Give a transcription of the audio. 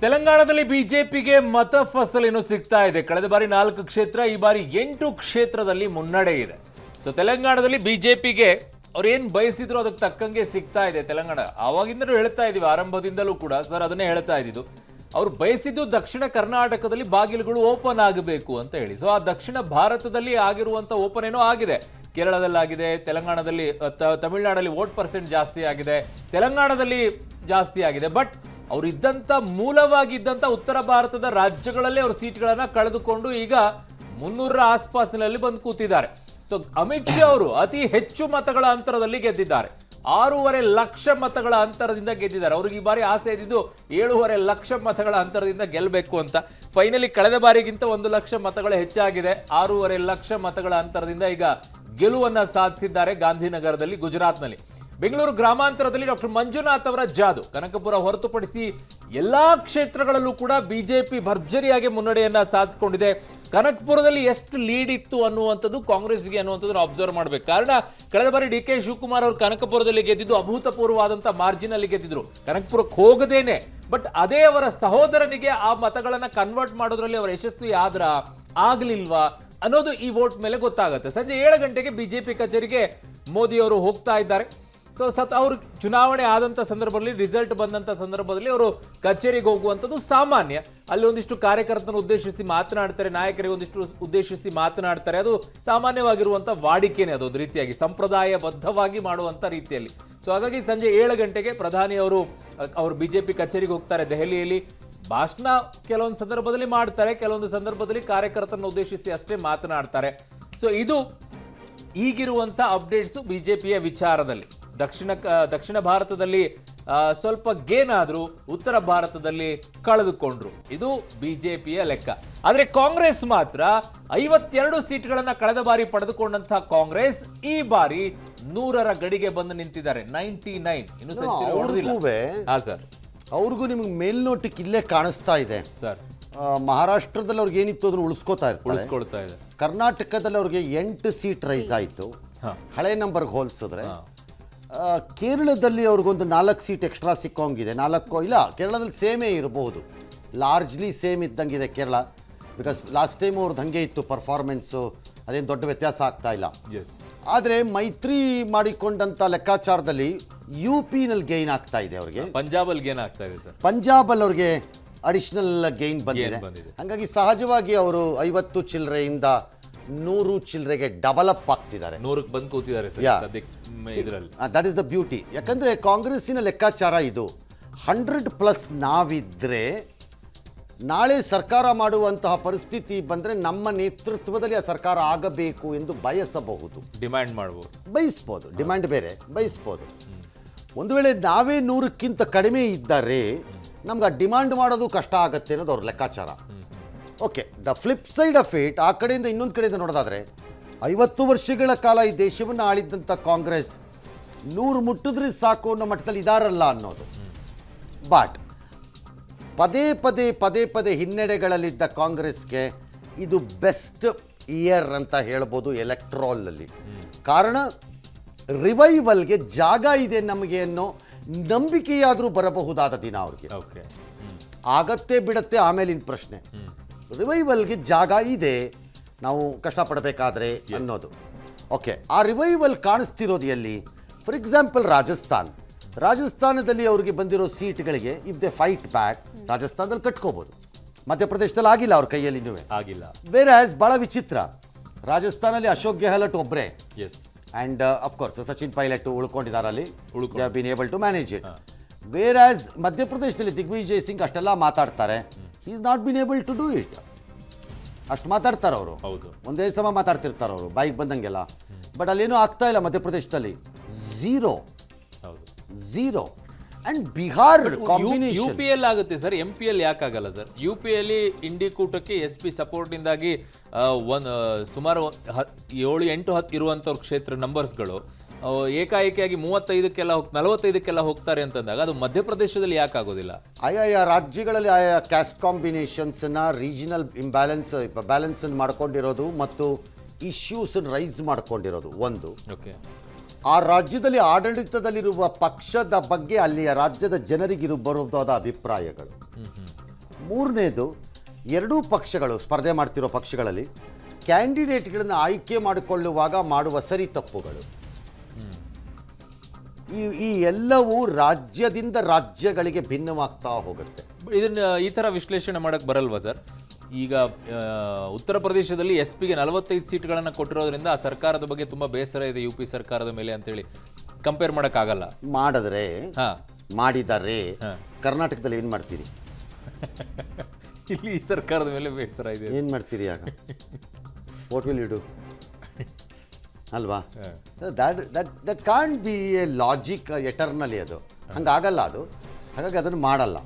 ತೆಲಂಗಾಣದಲ್ಲಿ ಬಿಜೆಪಿಗೆ ಮತ ಫಸಲೇನು ಸಿಗ್ತಾ ಇದೆ. ಕಳೆದ ಬಾರಿ 4 ಕ್ಷೇತ್ರ, ಈ ಬಾರಿ 8 ಕ್ಷೇತ್ರದಲ್ಲಿ ಮುನ್ನಡೆ ಇದೆ. ಸೊ ತೆಲಂಗಾಣದಲ್ಲಿ ಬಿಜೆಪಿಗೆ ಅವ್ರು ಏನ್ ಬಯಸಿದ್ರು ಅದಕ್ಕೆ ತಕ್ಕಂಗೆ ಸಿಗ್ತಾ ಇದೆ. ತೆಲಂಗಾಣ ಆವಾಗಿಂದಲೂ ಹೇಳ್ತಾ ಇದೀವಿ, ಆರಂಭದಿಂದಲೂ ಕೂಡ ಸರ್ ಅದನ್ನೇ ಹೇಳ್ತಾ ಇದ್ದಿದ್ದು. ಅವ್ರು ಬಯಸಿದ್ದು ದಕ್ಷಿಣ ಕರ್ನಾಟಕದಲ್ಲಿ ಬಾಗಿಲುಗಳು ಓಪನ್ ಆಗಬೇಕು ಅಂತ ಹೇಳಿ. ಸೊ ಆ ದಕ್ಷಿಣ ಭಾರತದಲ್ಲಿ ಆಗಿರುವಂತ ಓಪನ್ ಏನೋ ಆಗಿದೆ. ಕೇರಳದಲ್ಲಾಗಿದೆ, ತೆಲಂಗಾಣದಲ್ಲಿ, ತಮಿಳುನಾಡಲ್ಲಿ ವೋಟ್ ಪರ್ಸೆಂಟ್ ಜಾಸ್ತಿ ಆಗಿದೆ, ತೆಲಂಗಾಣದಲ್ಲಿ ಜಾಸ್ತಿ ಆಗಿದೆ. ಬಟ್ ಅವ್ರು ಇದ್ದಂತ ಮೂಲವಾಗಿದ್ದಂತ ಉತ್ತರ ಭಾರತದ ರಾಜ್ಯಗಳಲ್ಲೇ ಅವ್ರ ಸೀಟ್ಗಳನ್ನ ಕಳೆದುಕೊಂಡು ಈಗ 300ರ ಆಸ್ಪಾಸ್ನಲ್ಲಿ ಬಂದು ಕೂತಿದ್ದಾರೆ. ಸೊ ಅಮಿತ್ ಶಾ ಅವರು ಅತಿ ಹೆಚ್ಚು ಮತಗಳ ಅಂತರದಲ್ಲಿ ಗೆದ್ದಿದ್ದಾರೆ. 6.5 ಲಕ್ಷ ಮತಗಳ ಅಂತರದಿಂದ ಗೆದ್ದಿದ್ದಾರೆ. ಅವ್ರಿಗೆ ಈ ಬಾರಿ ಆಸೆ ಇದ್ದಿದ್ದು 7.5 ಲಕ್ಷ ಮತಗಳ ಅಂತರದಿಂದ ಗೆಲ್ಲಬೇಕು ಅಂತ. ಫೈನಲಿ ಕಳೆದ ಬಾರಿಗಿಂತ 1 ಲಕ್ಷ ಮತಗಳ ಹೆಚ್ಚಾಗಿದೆ. 6.5 ಲಕ್ಷ ಮತಗಳ ಅಂತರದಿಂದ ಈಗ ಗೆಲುವನ್ನ ಸಾಧಿಸಿದ್ದಾರೆ ಗಾಂಧಿನಗರದಲ್ಲಿ, ಗುಜರಾತ್ನಲ್ಲಿ. ಬೆಂಗಳೂರು ಗ್ರಾಮಾಂತರದಲ್ಲಿ ಡಾಕ್ಟರ್ ಮಂಜುನಾಥ್ ಅವರ ಜಾದು. ಕನಕಪುರ ಹೊರತುಪಡಿಸಿ ಎಲ್ಲಾ ಕ್ಷೇತ್ರಗಳಲ್ಲೂ ಕೂಡ ಬಿಜೆಪಿ ಭರ್ಜರಿಯಾಗಿ ಮುನ್ನಡೆಯನ್ನ ಸಾಧಿಸಿಕೊಂಡಿದೆ. ಕನಕಪುರದಲ್ಲಿ ಎಷ್ಟು ಲೀಡ್ ಇತ್ತು ಅನ್ನುವಂಥದ್ದು ಕಾಂಗ್ರೆಸ್ಗೆ ಅನ್ನುವಂಥದ್ದು ಅಬ್ಸರ್ವ್ ಮಾಡಬೇಕು. ಕಾರಣ ಕಳೆದ ಬಾರಿ ಡಿ ಕೆ ಶಿವಕುಮಾರ್ ಅವರು ಕನಕಪುರದಲ್ಲಿ ಗೆದ್ದಿದ್ದು ಅಭೂತಪೂರ್ವವಾದಂತಹ ಮಾರ್ಜಿನ್ ಅಲ್ಲಿ ಗೆದ್ದಿದ್ರು, ಕನಕಪುರಕ್ಕೆ ಹೋಗದೇನೆ. ಬಟ್ ಅದೇ ಅವರ ಸಹೋದರನಿಗೆ ಆ ಮತಗಳನ್ನ ಕನ್ವರ್ಟ್ ಮಾಡೋದ್ರಲ್ಲಿ ಅವರು ಯಶಸ್ವಿ ಆದ್ರ ಆಗ್ಲಿಲ್ವಾ ಅನ್ನೋದು ಈ ವೋಟ್ ಮೇಲೆ ಗೊತ್ತಾಗುತ್ತೆ. ಸಂಜೆ 7 ಗಂಟೆಗೆ ಬಿಜೆಪಿ ಕಚೇರಿಗೆ ಮೋದಿ ಅವರು ಹೋಗ್ತಾ ಇದ್ದಾರೆ. ಸೊ ಅವರು ಚುನಾವಣೆ ಆದಂತ ಸಂದರ್ಭದಲ್ಲಿ, ರಿಸಲ್ಟ್ ಬಂದಂತ ಸಂದರ್ಭದಲ್ಲಿ ಅವರು ಕಚೇರಿಗೆ ಹೋಗುವಂಥದ್ದು ಸಾಮಾನ್ಯ. ಅಲ್ಲಿ ಒಂದಿಷ್ಟು ಕಾರ್ಯಕರ್ತರನ್ನು ಉದ್ದೇಶಿಸಿ ಮಾತನಾಡ್ತಾರೆ, ನಾಯಕರಿಗೆ ಒಂದಿಷ್ಟು ಉದ್ದೇಶಿಸಿ ಮಾತನಾಡ್ತಾರೆ. ಅದು ಸಾಮಾನ್ಯವಾಗಿರುವಂತ ವಾಡಿಕೆನೆ, ಅದೊಂದು ರೀತಿಯಾಗಿ ಸಂಪ್ರದಾಯಬದ್ಧವಾಗಿ ಮಾಡುವಂತ ರೀತಿಯಲ್ಲಿ. ಸೊ ಹಾಗಾಗಿ ಸಂಜೆ 7 ಗಂಟೆಗೆ ಪ್ರಧಾನಿ ಅವರು ಬಿಜೆಪಿ ಕಚೇರಿಗೆ ಹೋಗ್ತಾರೆ ದೆಹಲಿಯಲ್ಲಿ. ಭಾಷಣ ಕೆಲವೊಂದು ಸಂದರ್ಭದಲ್ಲಿ ಮಾಡ್ತಾರೆ, ಕೆಲವೊಂದು ಸಂದರ್ಭದಲ್ಲಿ ಕಾರ್ಯಕರ್ತರನ್ನು ಉದ್ದೇಶಿಸಿ ಅಷ್ಟೇ ಮಾತನಾಡ್ತಾರೆ. ಸೊ ಇದು ಈಗಿರುವಂತ ಅಪ್ಡೇಟ್ಸ್ ಬಿಜೆಪಿಯ ವಿಚಾರದಲ್ಲಿ. ದಕ್ಷಿಣ ಭಾರತದಲ್ಲಿ ಸ್ವಲ್ಪ ಗೇನ್ ಆದ್ರು, ಉತ್ತರ ಭಾರತದಲ್ಲಿ ಕಳೆದುಕೊಂಡ್ರು. ಇದು ಬಿಜೆಪಿಯ ಲೆಕ್ಕ. ಆದ್ರೆ ಕಾಂಗ್ರೆಸ್ ಮಾತ್ರ 52 ಸೀಟ್ಗಳನ್ನ ಕಳೆದ ಬಾರಿ ಪಡೆದುಕೊಂಡಂತಹ ಕಾಂಗ್ರೆಸ್ ಈ ಬಾರಿ 100ರ ಗಡಿಗೆ ಬಂದು ನಿಂತಿದ್ದಾರೆ. 99 ಇನ್ನು ಸೆಂಚುರಿ ಹೊಡೆದಿಲ್ಲ. ಹಾ ಸರ್, ಅವ್ರಿಗೂ ನಿಮ್ಗೆ ಮೇಲ್ನೋಟಕ್ಕೆ ಇಲ್ಲೇ ಕಾಣಿಸ್ತಾ ಇದೆ ಸರ್. ಮಹಾರಾಷ್ಟ್ರದಲ್ಲಿ ಅವ್ರಿಗೆ ಏನಿತ್ತು ಅದನ್ನು ಉಳಿಸ್ಕೊಳ್ತಾ ಇದೆ. ಕರ್ನಾಟಕದಲ್ಲಿ ಅವ್ರಿಗೆ 8 ಸೀಟ್ ರೈಸ್ ಆಯಿತು ಹಳೆ ನಂಬರ್ಗೆ ಹೋಲಿಸಿದ್ರೆ. ಕೇರಳದಲ್ಲಿ ಅವ್ರಿಗೊಂದು 4 ಸೀಟ್ ಎಕ್ಸ್ಟ್ರಾ ಸಿಕ್ಕೋಂಗಿದೆ. 4 ಇಲ್ಲ, ಕೇರಳದಲ್ಲಿ ಸೇಮೇ ಇರಬಹುದು, ಲಾರ್ಜ್ಲಿ ಸೇಮ್ ಇದ್ದಂಗಿದೆ ಕೇರಳ. ಬಿಕಾಸ್ ಲಾಸ್ಟ್ ಟೈಮ್ ಅವ್ರದ್ದು ಹಾಗೆ ಇತ್ತು ಪರ್ಫಾರ್ಮೆನ್ಸು, ಅದೇನು ದೊಡ್ಡ ವ್ಯತ್ಯಾಸ ಆಗ್ತಾ ಇಲ್ಲ. ಆದರೆ ಮೈತ್ರಿ ಮಾಡಿಕೊಂಡಂಥ ಲೆಕ್ಕಾಚಾರದಲ್ಲಿ ಯು ಪಿನಲ್ಲಿ ಗೈನ್ ಆಗ್ತಾ ಇದೆ ಅವ್ರಿಗೆ, ಪಂಜಾಬಲ್ಲಿ ಗೇನ್ ಆಗ್ತಾ ಇದೆ ಸರ್. ಪಂಜಾಬಲ್ಲಿ ಅವ್ರಿಗೆ ಅಡಿಷನಲ್ ಗೈನ್ ಬಂದಿದೆ. ಹಾಗಾಗಿ ಸಹಜವಾಗಿ ಅವರು 50 ಚಿಲ್ಲರೆಯಿಂದ 100 ಚಿಲ್ಲರೆಗೆ ಡಬಲ್ ಅಪ್ ಆಗ್ತಿದ್ದಾರೆ, 100ಕ್ಕೆ ಬಂದು ಕೂತಿದ್ದಾರೆ. That is the beauty. ಯಾಕಂದ್ರೆ ಕಾಂಗ್ರೆಸ್ಸಿನ ಲೆಕ್ಕಾಚಾರ ಇದು, 100+ ನಾವಿದ್ರೆ ನಾಳೆ ಸರ್ಕಾರ ಮಾಡುವಂತಹ ಪರಿಸ್ಥಿತಿ ಬಂದ್ರೆ ನಮ್ಮ ನೇತೃತ್ವದಲ್ಲಿ ಆ ಸರ್ಕಾರ ಆಗಬೇಕು ಎಂದು ಬಯಸಬಹುದು, ಡಿಮ್ಯಾಂಡ್ ಮಾಡಬಹುದು, ಬಯಸ್ಬೋದು. ಡಿಮ್ಯಾಂಡ್ ಬೇರೆ, ಬಯಸ್ಬೋದು. ಒಂದು ವೇಳೆ ನಾವೇ 100ಕ್ಕಿಂತ ಕಡಿಮೆ ಇದ್ದರೆ ನಮ್ಗೆ ಆ ಡಿಮ್ಯಾಂಡ್ ಮಾಡೋದು ಕಷ್ಟ ಆಗುತ್ತೆ ಅನ್ನೋದು ಅವ್ರ ಲೆಕ್ಕಾಚಾರ. Okay, the flip side of it, ಆ ಕಡೆಯಿಂದ ಇನ್ನೊಂದು ಕಡೆಯಿಂದ ನೋಡೋದಾದ್ರೆ 50 ವರ್ಷಗಳ ಕಾಲ ಈ ದೇಶವನ್ನು ಆಳಿದ್ದಂಥ ಕಾಂಗ್ರೆಸ್ 100 ಮುಟ್ಟಿದ್ರೆ ಸಾಕು ಅನ್ನೋ ಮಟ್ಟದಲ್ಲಿ ಇದಾರಲ್ಲ ಅನ್ನೋದು. ಬಟ್ ಪದೇ ಹಿನ್ನಡೆಗಳಲ್ಲಿದ್ದ ಕಾಂಗ್ರೆಸ್ಗೆ ಇದು ಬೆಸ್ಟ್ ಇಯರ್ ಅಂತ ಹೇಳ್ಬೋದು ಎಲೆಕ್ಟ್ರಾಲಲ್ಲಿ. ಕಾರಣ ರಿವೈವಲ್ಗೆ ಜಾಗ ಇದೆ ನಮಗೆ ಅನ್ನೋ ನಂಬಿಕೆಯಾದರೂ ಬರಬಹುದಾದ ದಿನ ಅವ್ರಿಗೆ. ಆಗತ್ತೆ ಬಿಡತ್ತೆ ಆಮೇಲಿನ ಪ್ರಶ್ನೆ. ರಿವೈವಲ್ಗೆ ಜಾಗ ಇದೆ, ನಾವು ಕಷ್ಟಪಡಬೇಕಾದ್ರೆ ಅನ್ನೋದು. ಓಕೆ, ಆ ರಿವೈವಲ್ ಕಾಣಿಸ್ತಿರೋದು ಎಲ್ಲಿ? ಫಾರ್ ಎಕ್ಸಾಂಪಲ್ ರಾಜಸ್ಥಾನದಲ್ಲಿ ಅವ್ರಿಗೆ ಬಂದಿರೋ ಸೀಟ್ಗಳಿಗೆ ಇಫ್ ದೇ ಫೈಟ್ ಬ್ಯಾಕ್, ರಾಜಸ್ಥಾನದಲ್ಲಿ ಕಟ್ಕೋಬಹುದು. ಮಧ್ಯಪ್ರದೇಶದಲ್ಲಿ ಆಗಿಲ್ಲ, ಅವ್ರ ಕೈಯಲ್ಲಿ ಇನ್ನೂ ಆಗಿಲ್ಲ. ಬೇರೆ ಬಹಳ ವಿಚಿತ್ರ, ರಾಜಸ್ಥಾನಲ್ಲಿ ಅಶೋಕ್ ಗೆಹ್ಲೋಟ್ ಒಬ್ಬರೇ, ಆ್ಯಂಡ್ ಅಫ್ಕೋರ್ಸ್ ಸಚಿನ್ ಪೈಲಟ್ ಉಳ್ಕೊಂಡಿದ್ದಾರೆ ಅಲ್ಲಿ, been able to manage it. Where ಮಧ್ಯಪ್ರದೇಶದಲ್ಲಿ ದಿಗ್ವಿಜಯ್ ಸಿಂಗ್ ಅಷ್ಟೆಲ್ಲ ಮಾತಾಡ್ತಾರೆ, he is not been able to do it. ಅಷ್ಟು ಮಾತಾಡ್ತಾರೆ ಅವರು, ಒಂದೇ ಸಮ ಮಾತಾಡ್ತಿರ್ತಾರೆ ಅವರು ಬಾಯಿಗೆ ಬಂದಂಗೆಲ್ಲ. ಬಟ್ ಅಲ್ಲೇನೂ ಆಗ್ತಾ ಇಲ್ಲ ಮಧ್ಯಪ್ರದೇಶದಲ್ಲಿ, zero. Zero. And Bihar U P ಎಲ್ ಆಗುತ್ತೆ ಸರ್, ಎಂ ಪಿ ಎಲ್ ಯಾಕಾಗಲ್ಲ ಸರ್? ಯು ಪಿ ಅಲ್ಲಿ ಇಂಡಿ ಕೂಟಕ್ಕೆ SP ಸಪೋರ್ಟ್ನಿಂದಾಗಿ ಸುಮಾರು 7-8 ಇರುವಂಥವ್ರ ಕ್ಷೇತ್ರ ನಂಬರ್ಸ್ಗಳು ಏಕಾಏಕಿಯಾಗಿ 45ಕ್ಕೆಲ್ಲ ಹೋಗ್ತಾರೆ ಅಂತಂದಾಗ ಅದು ಮಧ್ಯಪ್ರದೇಶದಲ್ಲಿ ಯಾಕಾಗೋದಿಲ್ಲ? ಆಯಾ ರಾಜ್ಯಗಳಲ್ಲಿ ಆಯಾ ಕ್ಯಾಸ್ಟ್ ಕಾಂಬಿನೇಷನ್ಸ್ನ ರೀಜನಲ್ ಬ್ಯಾಲೆನ್ಸ್ ಮಾಡ್ಕೊಂಡಿರೋದು ಮತ್ತು ಇಶ್ಯೂಸ್ ರೈಸ್ ಮಾಡ್ಕೊಂಡಿರೋದು ಒಂದು. ಓಕೆ, ಆ ರಾಜ್ಯದಲ್ಲಿ ಆಡಳಿತದಲ್ಲಿರುವ ಪಕ್ಷದ ಬಗ್ಗೆ ಅಲ್ಲಿಯ ರಾಜ್ಯದ ಜನರಿಗಿರಬಹುದಾದ ಅಭಿಪ್ರಾಯಗಳು. ಮೂರನೇದು ಎರಡೂ ಪಕ್ಷಗಳು ಸ್ಪರ್ಧೆ ಮಾಡ್ತಿರೋ ಪಕ್ಷಗಳಲ್ಲಿ ಕ್ಯಾಂಡಿಡೇಟ್ಗಳನ್ನು ಆಯ್ಕೆ ಮಾಡಿಕೊಳ್ಳುವಾಗ ಮಾಡುವ ಸರಿ ತಪ್ಪುಗಳು ಈ ಎಲ್ಲವೂ ರಾಜ್ಯದಿಂದ ರಾಜ್ಯಗಳಿಗೆ ಭಿನ್ನವಾಗ್ತಾ ಹೋಗುತ್ತೆ. ಇದನ್ನ ಈ ತರ ವಿಶ್ಲೇಷಣೆ ಮಾಡಕ್ ಬರಲ್ವಾ ಸರ್? ಈಗ ಉತ್ತರ ಪ್ರದೇಶದಲ್ಲಿ ಎಸ್ ಪಿಗೆ 45 ಸೀಟ್ಗಳನ್ನು ಕೊಟ್ಟಿರೋದ್ರಿಂದ ಆ ಸರ್ಕಾರದ ಬಗ್ಗೆ ತುಂಬಾ ಬೇಸರ ಇದೆ UP ಸರ್ಕಾರದ ಮೇಲೆ ಅಂತೇಳಿ ಕಂಪೇರ್ ಮಾಡೋಕ್ಕಾಗಲ್ಲ. ಮಾಡಿದ್ರೆ ಹಾ ಮಾಡಿದ್ದಾರೆ. ಕರ್ನಾಟಕದಲ್ಲಿ ಏನು ಮಾಡ್ತೀರಿ? ಇಲ್ಲಿ ಈ ಸರ್ಕಾರದ ಮೇಲೆ ಬೇಸರ ಇದೆ. ಏನು ಮಾಡ್ತೀರಿ ಆಗ? What will you do? ಅಲ್ವಾ? That can't be a logic eternally. ಅದು ಹಂಗಾಗಲ್ಲ ಅದು. ಹಾಗಾಗಿ ಅದನ್ನು ಮಾಡಲ್ಲ.